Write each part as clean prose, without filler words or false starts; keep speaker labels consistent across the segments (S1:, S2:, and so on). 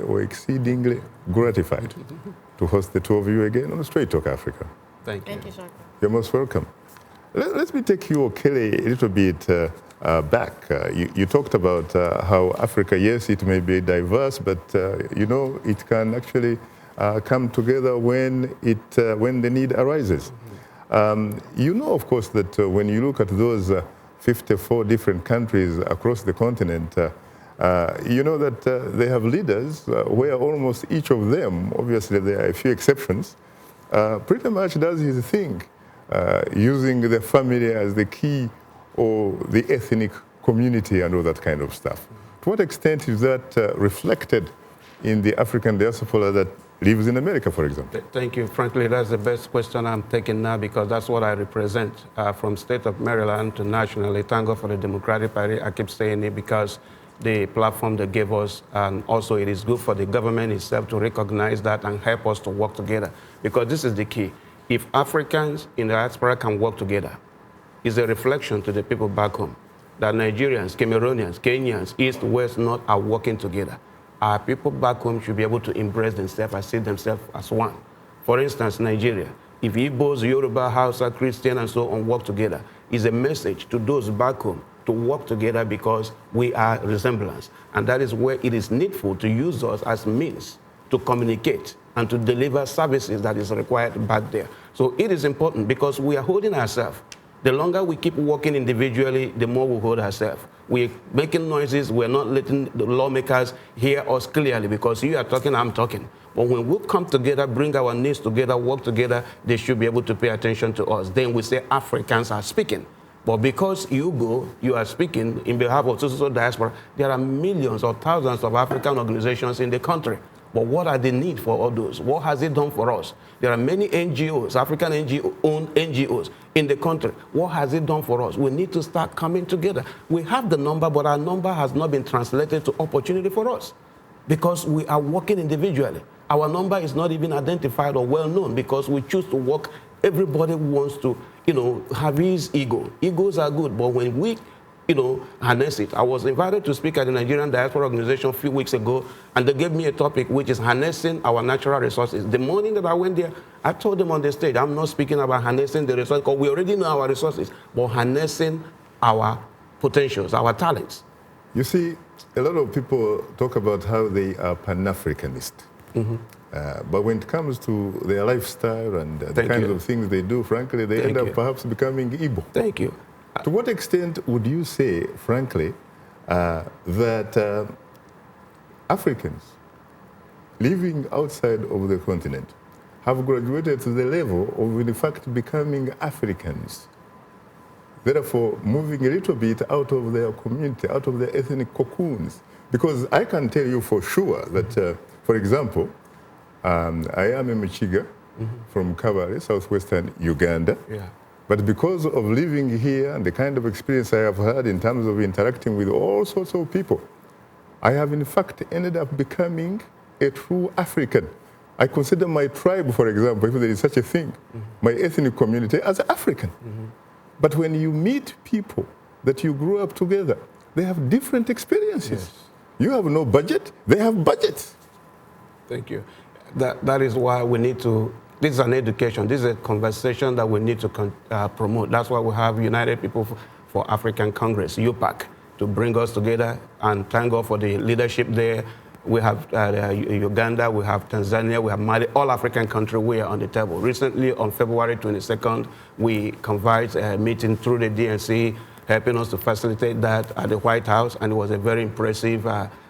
S1: We're exceedingly gratified to host the two of you again on Straight Talk Africa.
S2: Thank you.
S3: Thank you, Shaka.
S1: You're most welcome. Let me take you, Okere, a little bit back. You talked about how Africa, yes, it may be diverse, but it can actually come together when the need arises. Of course, that when you look at those 54 different countries across the continent, that they have leaders where almost each of them, obviously there are a few exceptions, pretty much does his thing, using the family as the key or the ethnic community and all that kind of stuff. To what extent is that reflected in the African diaspora that lives in America, for example?
S2: Thank you. Frankly, that's the best question I'm taking now because that's what I represent from state of Maryland to nationally. Thank God for the Democratic Party. I keep saying it because the platform they gave us, and also it is good for the government itself to recognize that and help us to work together. Because this is the key. If Africans in the diaspora can work together, it's a reflection to the people back home that Nigerians, Cameroonians, Kenyans, East, West, North are working together. Our people back home should be able to embrace themselves and see themselves as one. For instance, Nigeria, if Igbos, Yoruba, Hausa, Christian, and so on work together, is a message to those back home to work together because we are resemblance. And that is where it is needful to use us as means to communicate and to deliver services that is required back there. So it is important because we are holding ourselves. The longer we keep working individually, the more we hold ourselves. We're making noises, we're not letting the lawmakers hear us clearly because you are talking, I'm talking. But when we come together, bring our needs together, work together, they should be able to pay attention to us. Then we say Africans are speaking. But because you are speaking in behalf of social diaspora, there are millions or thousands of African organizations in the country. But what are the need for all those? What has it done for us? There are many NGOs, African NGO-owned NGOs in the country. What has it done for us? We need to start coming together. We have the number, but our number has not been translated to opportunity for us because we are working individually. Our number is not even identified or well known because we choose to work. Everybody wants to, have his ego. Egos are good, but when we, harness it. I was invited to speak at the Nigerian Diaspora Organization a few weeks ago, and they gave me a topic which is harnessing our natural resources. The morning that I went there, I told them on the stage, I'm not speaking about harnessing the resources, because we already know our resources, but harnessing our potentials, our talents.
S1: You see, a lot of people talk about how they are Pan-Africanist. But when it comes to their lifestyle and the kinds of things they do, frankly, they end up perhaps becoming Igbo.
S2: Thank you.
S1: To what extent would you say, frankly, that Africans living outside of the continent have graduated to the level of, in fact, becoming Africans, therefore moving a little bit out of their community, out of their ethnic cocoons? Because I can tell you for sure that, for example, I am a Michiga from Kabale, southwestern Uganda.
S2: Yeah.
S1: But because of living here and the kind of experience I have had in terms of interacting with all sorts of people, I have in fact ended up becoming a true African. I consider my tribe, for example, if there is such a thing, my ethnic community, as African. But when you meet people that you grew up together, they have different experiences.
S2: Yes.
S1: You have no budget, they have budgets.
S2: Thank you. That is why we need to, this is an education, this is a conversation that we need to promote. That's why we have United People for African Congress, UPAC, to bring us together, and thank God for the leadership there. We have Uganda, we have Tanzania, we have Mali, all African countries, we are on the table. Recently, on February 22nd, we convened a meeting through the DNC, helping us to facilitate that at the White House, and it was a very impressive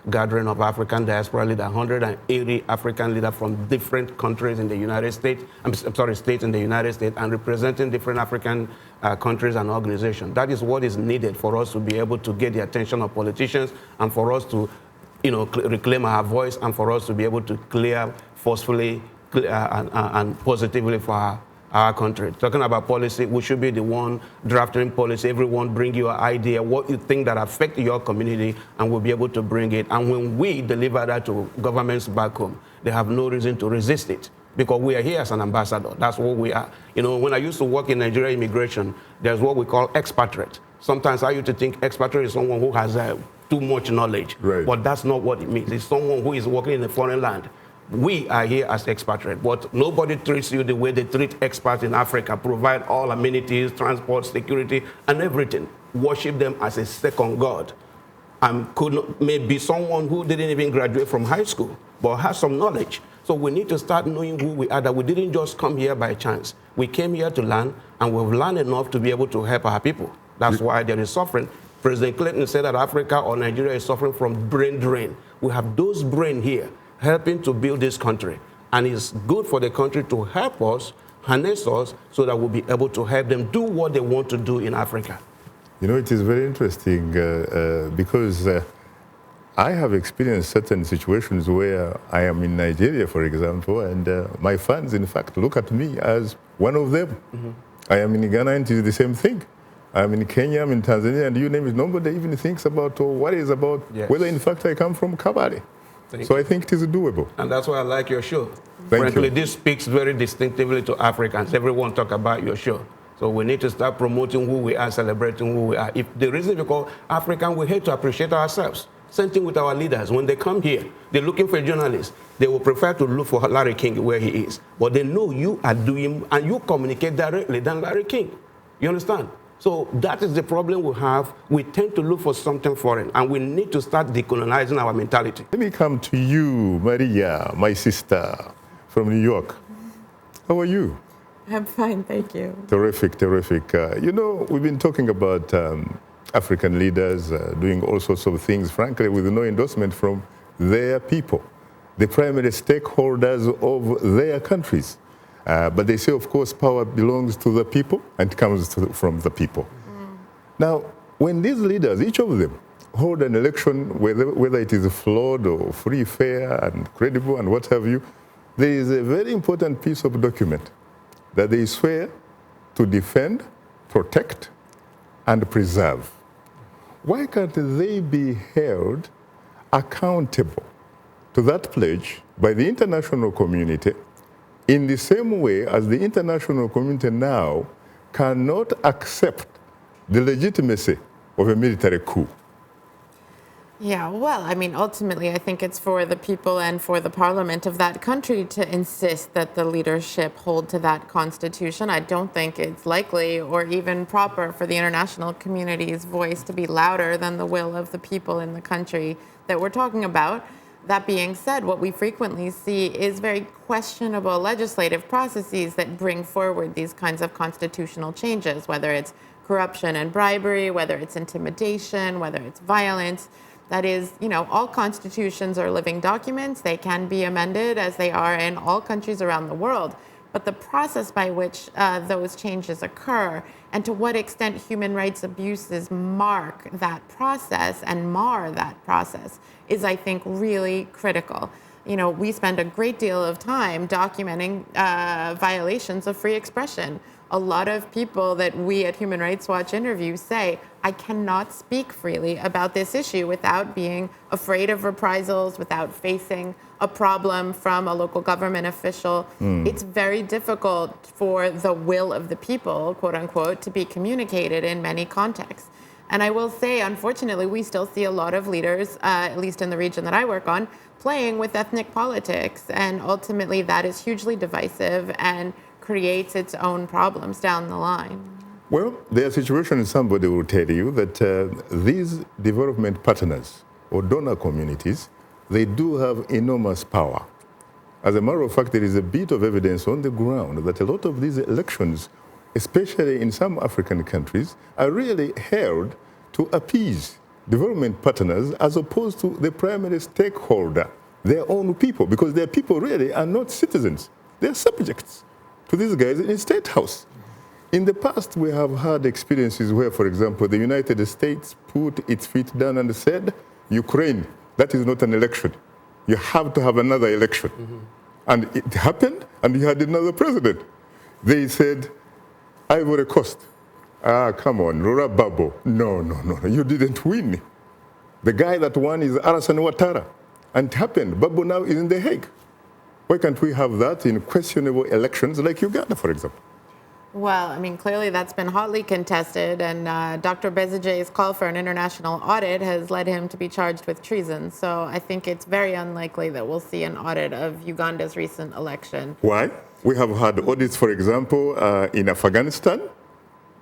S2: gathering of African diaspora leaders, 180 African leaders from different countries in the United States, states in the United States, and representing different African countries and organizations. That is what is needed for us to be able to get the attention of politicians and for us to reclaim our voice and for us to be able to clear forcefully and positively for our country. Talking about policy, we should be the one drafting policy. Everyone bring your idea, what you think that affect your community, and we'll be able to bring it. And when we deliver that to governments back home, they have no reason to resist it because we are here as an ambassador. That's what we are. When I used to work in Nigeria immigration, there's what we call expatriate. Sometimes I used to think expatriate is someone who has too much knowledge.
S1: Right.
S2: But that's not what it means. It's someone who is working in a foreign land. We are here as expatriates, but nobody treats you the way they treat expats in Africa, provide all amenities, transport, security, and everything. Worship them as a second God. Maybe someone who didn't even graduate from high school, but has some knowledge. So we need to start knowing who we are, that we didn't just come here by chance. We came here to learn, and we've learned enough to be able to help our people. That's why there is suffering. President Clinton said that Africa or Nigeria is suffering from brain drain. We have those brain here helping to build this country. And it's good for the country to help us, harness us, so that we'll be able to help them do what they want to do in Africa.
S1: You know, it is very interesting because I have experienced certain situations where I am in Nigeria, for example, and my fans, in fact, look at me as one of them. Mm-hmm. I am in Ghana, and it is the same thing. I'm in Kenya, I'm in Tanzania, and you name it, nobody even thinks about or worries about whether, in fact, I come from Kabale. So I think it is doable.
S2: And that's why I like your show.
S1: Thank you.
S2: This speaks very distinctively to Africans. Everyone talk about your show. So we need to start promoting who we are, celebrating who we are. If the reason because African, we hate to appreciate ourselves. Same thing with our leaders. When they come here, they're looking for a journalist. They will prefer to look for Larry King where he is. But they know you are doing, and you communicate directly than Larry King. You understand? So that is the problem we have. We tend to look for something foreign, and we need to start decolonizing our mentality.
S1: Let me come to you, Maria, my sister from New York. How are you?
S3: I'm fine, thank you.
S1: Terrific, terrific. You know, we've been talking about African leaders doing all sorts of things, frankly, with no endorsement from their people, the primary stakeholders of their countries. But they say, of course, power belongs to the people and comes from the people. Mm. Now, when these leaders, each of them, hold an election, whether it is flawed or free, fair, and credible, and what have you, there is a very important piece of document that they swear to defend, protect, and preserve. Why can't they be held accountable to that pledge by the international community in the same way as the international community now cannot accept the legitimacy of a military coup?
S3: Yeah, well, I mean, ultimately, I think it's for the people and for the parliament of that country to insist that the leadership hold to that constitution. I don't think it's likely or even proper for the international community's voice to be louder than the will of the people in the country that we're talking about. That being said, what we frequently see is very questionable legislative processes that bring forward these kinds of constitutional changes, whether it's corruption and bribery, whether it's intimidation, whether it's violence. That is, you know, all constitutions are living documents. They can be amended as they are in all countries around the world. But the process by which those changes occur and to what extent human rights abuses mark that process and mar that process is, I think, really critical. You know, we spend a great deal of time documenting violations of free expression. A lot of people that we at Human Rights Watch interview say, I cannot speak freely about this issue without being afraid of reprisals, without facing a problem from a local government official. It's very difficult for the will of the people, quote unquote, to be communicated in many contexts. And I will say, unfortunately, we still see a lot of leaders, at least in the region that I work on, playing with ethnic politics. And ultimately, that is hugely divisive and creates its own problems down the line.
S1: Well, there are situations somebody will tell you that these development partners or donor communities, they do have enormous power. As a matter of fact, there is a bit of evidence on the ground that a lot of these elections, especially in some African countries, are really held to appease development partners as opposed to the primary stakeholder, their own people, because their people really are not citizens. They're subjects to these guys in the State House. In the past, we have had experiences where, for example, the United States put its feet down and said, Ukraine, that is not an election. You have to have another election. And it happened, and you had another president. They said, Ivory Coast, come on, Laura Gbagbo. No, you didn't win. The guy that won is Alassane Ouattara. And it happened. Gbagbo now is in The Hague. Why can't we have that in questionable elections like Uganda, for example?
S3: Well, I mean, clearly that's been hotly contested, and Dr. Besigye's call for an international audit has led him to be charged with treason. So I think it's very unlikely that we'll see an audit of Uganda's recent election.
S1: Why? We have had audits, for example, in Afghanistan,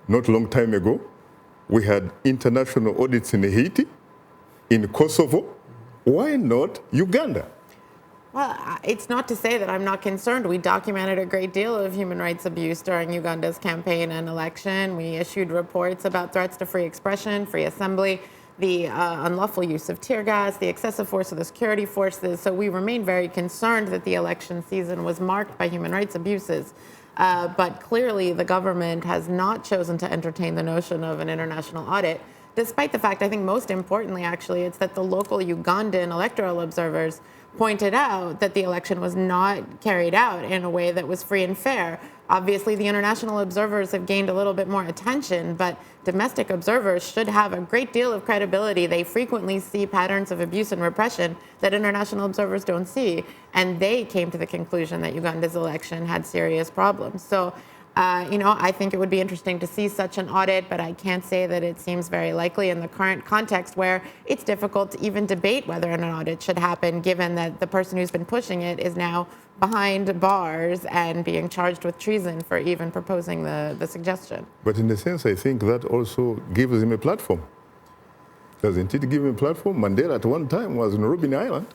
S1: not a long time ago. We had international audits in Haiti, in Kosovo. Why not Uganda?
S3: Well, it's not to say that I'm not concerned. We documented a great deal of human rights abuse during Uganda's campaign and election. We issued reports about threats to free expression, free assembly, the unlawful use of tear gas, the excessive force of the security forces. So we remain very concerned that the election season was marked by human rights abuses. But clearly, the government has not chosen to entertain the notion of an international audit, despite the fact, I think most importantly, actually, it's that the local Ugandan electoral observers pointed out that the election was not carried out in a way that was free and fair. Obviously, the international observers have gained a little bit more attention, but domestic observers should have a great deal of credibility. They frequently see patterns of abuse and repression that international observers don't see, and they came to the conclusion that Uganda's election had serious problems. So, I think it would be interesting to see such an audit, but I can't say that it seems very likely in the current context where it's difficult to even debate whether an audit should happen, given that the person who's been pushing it is now behind bars and being charged with treason for even proposing the suggestion.
S1: But in a sense, I think that also gives him a platform. Doesn't it give him a platform? Mandela at one time was on Robben Island.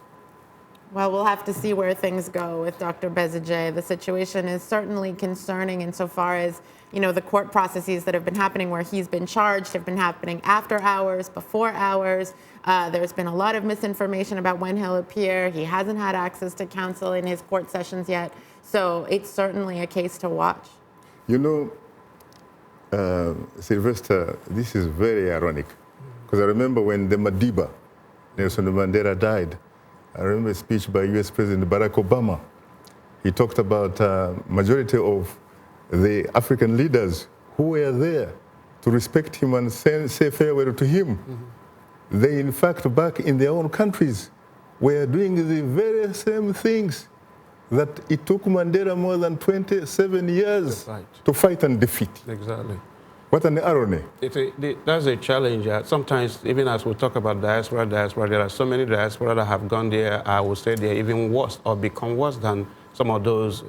S3: Well, we'll have to see where things go with Dr. Besigye. The situation is certainly concerning insofar as, the court processes that have been happening where he's been charged have been happening after hours, before hours. There's been a lot of misinformation about when he'll appear. He hasn't had access to counsel in his court sessions yet. So it's certainly a case to watch.
S1: Sylvester, this is very ironic. Because I remember when the Madiba, Nelson Mandela, died, I remember a speech by US President Barack Obama. He talked about majority of the African leaders who were there to respect him and say farewell to him. Mm-hmm. They, in fact, back in their own countries, were doing the very same things that it took Mandela more than 27 years to fight and defeat.
S2: Exactly.
S1: What an irony.
S2: That's a challenge. Sometimes, even as we talk about diaspora, there are so many diaspora that have gone there, I would say they're even worse or become worse than some of those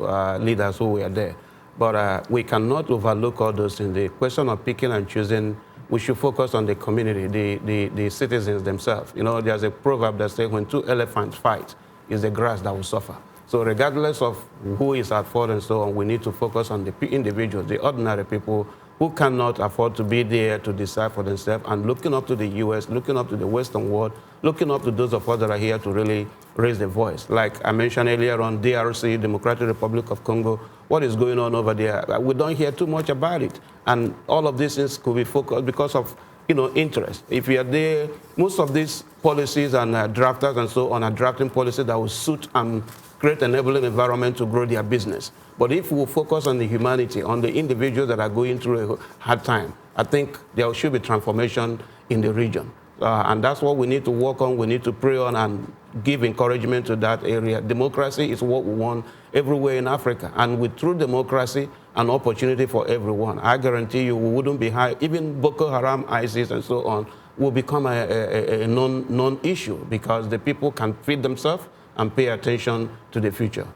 S2: leaders who were there. But we cannot overlook all those things. The question of picking and choosing, we should focus on the community, the citizens themselves. There's a proverb that says when two elephants fight, it's the grass that will suffer. So regardless of who is at fault and so on, we need to focus on the individuals, the ordinary people who cannot afford to be there to decide for themselves, and looking up to the U.S., looking up to the Western world, looking up to those of us that are here to really raise the voice. Like I mentioned earlier on DRC, Democratic Republic of Congo, what is going on over there? We don't hear too much about it. And all of these things could be focused because of interest. If you are there, most of these policies and drafters and so on are drafting policies that will suit and create an enabling environment to grow their business. But if we focus on the humanity, on the individuals that are going through a hard time, I think there should be transformation in the region. And that's what we need to work on. We need to pray on and give encouragement to that area. Democracy is what we want everywhere in Africa. And with true democracy, an opportunity for everyone. I guarantee you we wouldn't be high. Even Boko Haram, ISIS, and so on will become a non-issue because the people can feed themselves and pay attention to the future.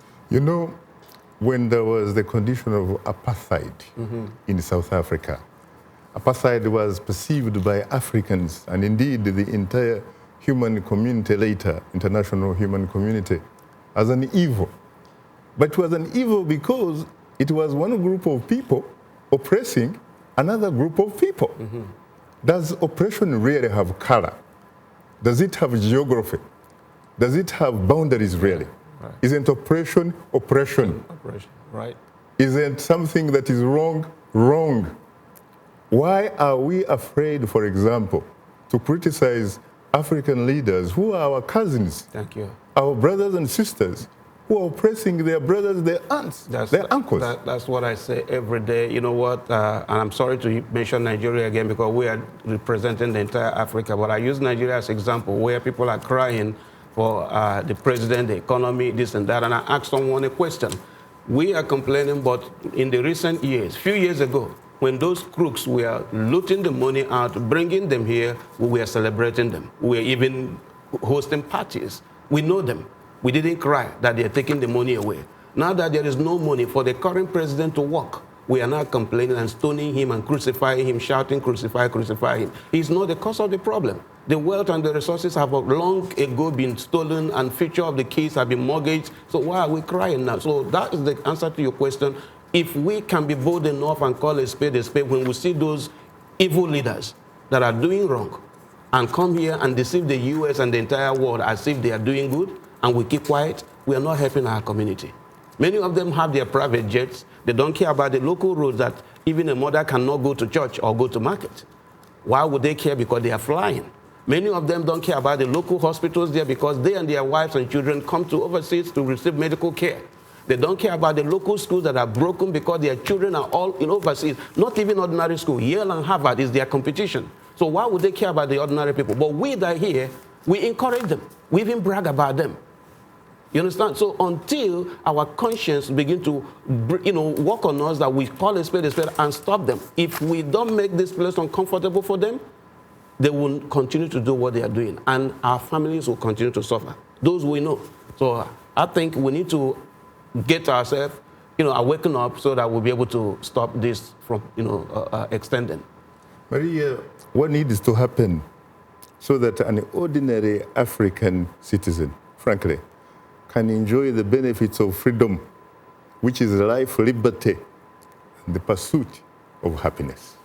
S1: When there was the condition of apartheid in South Africa, apartheid was perceived by Africans and indeed the entire human community later, international human community, as an evil. But it was an evil because it was one group of people oppressing another group of people. Mm-hmm. Does oppression really have color? Does it have geography? Does it have boundaries really? Right. Isn't oppression oppression?
S2: Oppression, right.
S1: Isn't something that is wrong, wrong? Why are we afraid, for example, to criticize African leaders who are our cousins?
S2: Thank you.
S1: Our brothers and sisters who are oppressing their brothers, their aunts, their uncles.
S2: That's what I say every day. You know what? And I'm sorry to mention Nigeria again because we are representing the entire Africa, but I use Nigeria as an example where people are crying for the president, the economy, this and that. And I asked someone a question. We are complaining, but in the recent years, few years ago, when those crooks were looting the money out, bringing them here, we were celebrating them. We were even hosting parties. We know them. We didn't cry that they're taking the money away. Now that there is no money for the current president to work, we are now complaining and stoning him and crucifying him, shouting, crucify, crucify him. He's not the cause of the problem. The wealth and the resources have long ago been stolen, and future of the kids have been mortgaged. So why are we crying now? So that is the answer to your question. If we can be bold enough and call a spade when we see those evil leaders that are doing wrong and come here and deceive the U.S. and the entire world as if they are doing good, and we keep quiet, we are not helping our community. Many of them have their private jets. They don't care about the local roads that even a mother cannot go to church or go to market. Why would they care? Because they are flying. Many of them don't care about the local hospitals there because they and their wives and children come to overseas to receive medical care. They don't care about the local schools that are broken because their children are all in overseas, not even ordinary school. Yale and Harvard is their competition. So why would they care about the ordinary people? But we that are here, we encourage them. We even brag about them. You understand? So until our conscience begin to, work on us, that we call a spade and stop them. If we don't make this place uncomfortable for them, they will continue to do what they are doing, and our families will continue to suffer. Those we know. So I think we need to get ourselves, awaken up so that we'll be able to stop this from, extending.
S1: Maria, what needs to happen so that an ordinary African citizen, frankly, can enjoy the benefits of freedom, which is life, liberty, and the pursuit of happiness?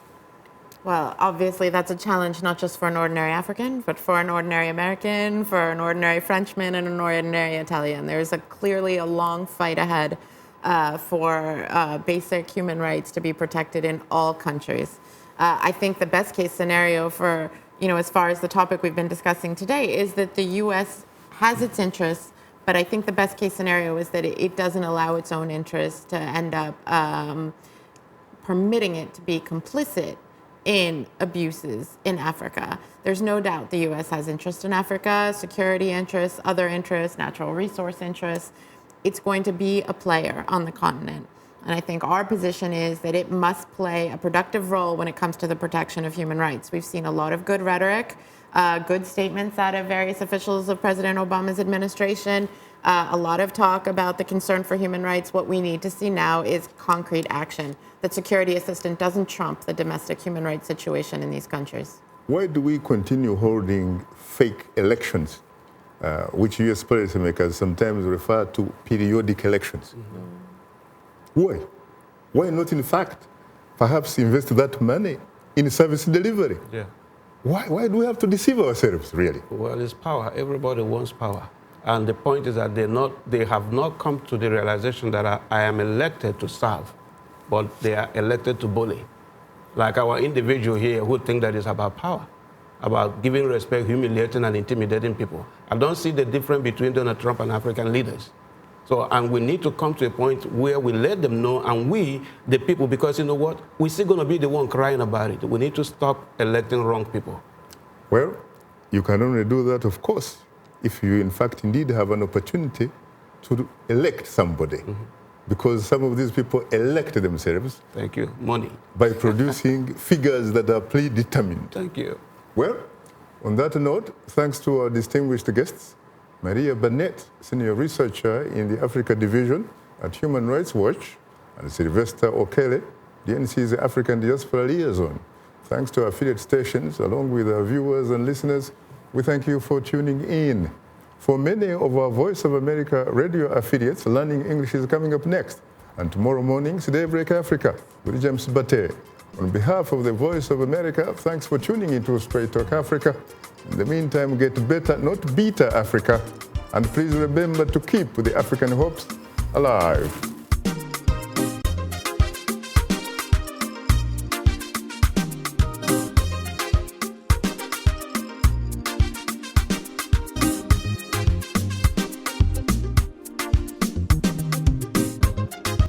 S3: Well, obviously that's a challenge not just for an ordinary African, but for an ordinary American, for an ordinary Frenchman, and an ordinary Italian. There's clearly a long fight ahead for basic human rights to be protected in all countries. I think the best case scenario for, as far as the topic we've been discussing today, is that the U.S. has its interests, but I think the best case scenario is that it doesn't allow its own interests to end up permitting it to be complicit in abuses in Africa. There's no doubt the U.S. has interest in Africa, security interests, other interests, natural resource interests. It's going to be a player on the continent. And I think our position is that it must play a productive role when it comes to the protection of human rights. We've seen a lot of good rhetoric, good statements out of various officials of President Obama's administration, a lot of talk about the concern for human rights. What we need to see now is concrete action. That security assistance doesn't trump the domestic human rights situation in these countries.
S1: Why do we continue holding fake elections, which U.S. policymakers sometimes refer to periodic elections? Mm-hmm. Why? Why not, in fact, perhaps invest that money in service delivery?
S2: Yeah.
S1: Why do we have to deceive ourselves, really?
S2: Well, it's power. Everybody wants power. And the point is that they have not come to the realization that I am elected to serve, but they are elected to bully. Like our individual here who think that it's about power, about giving respect, humiliating and intimidating people. I don't see the difference between Donald Trump and African leaders. So, and we need to come to a point where we let them know, and we, the people, because you know what? We're still going to be the one crying about it. We need to stop electing wrong people.
S1: Well, you can only do that, of course, if you, in fact, indeed have an opportunity to elect somebody. Mm-hmm. Because some of these people elect themselves.
S2: Thank you. Money.
S1: By producing figures that are predetermined.
S2: Thank you.
S1: Well, on that note, thanks to our distinguished guests, Maria Burnett, Senior Researcher in the Africa Division at Human Rights Watch, and Sylvester Okere, the DNC's African Diaspora Liaison. Thanks to our affiliate stations, along with our viewers and listeners, we thank you for tuning in. For many of our Voice of America radio affiliates, Learning English is coming up next. And tomorrow morning's Daybreak Africa with James Bate. On behalf of the Voice of America, thanks for tuning into Straight Talk Africa. In the meantime, get better, not beater Africa. And please remember to keep the African hopes alive.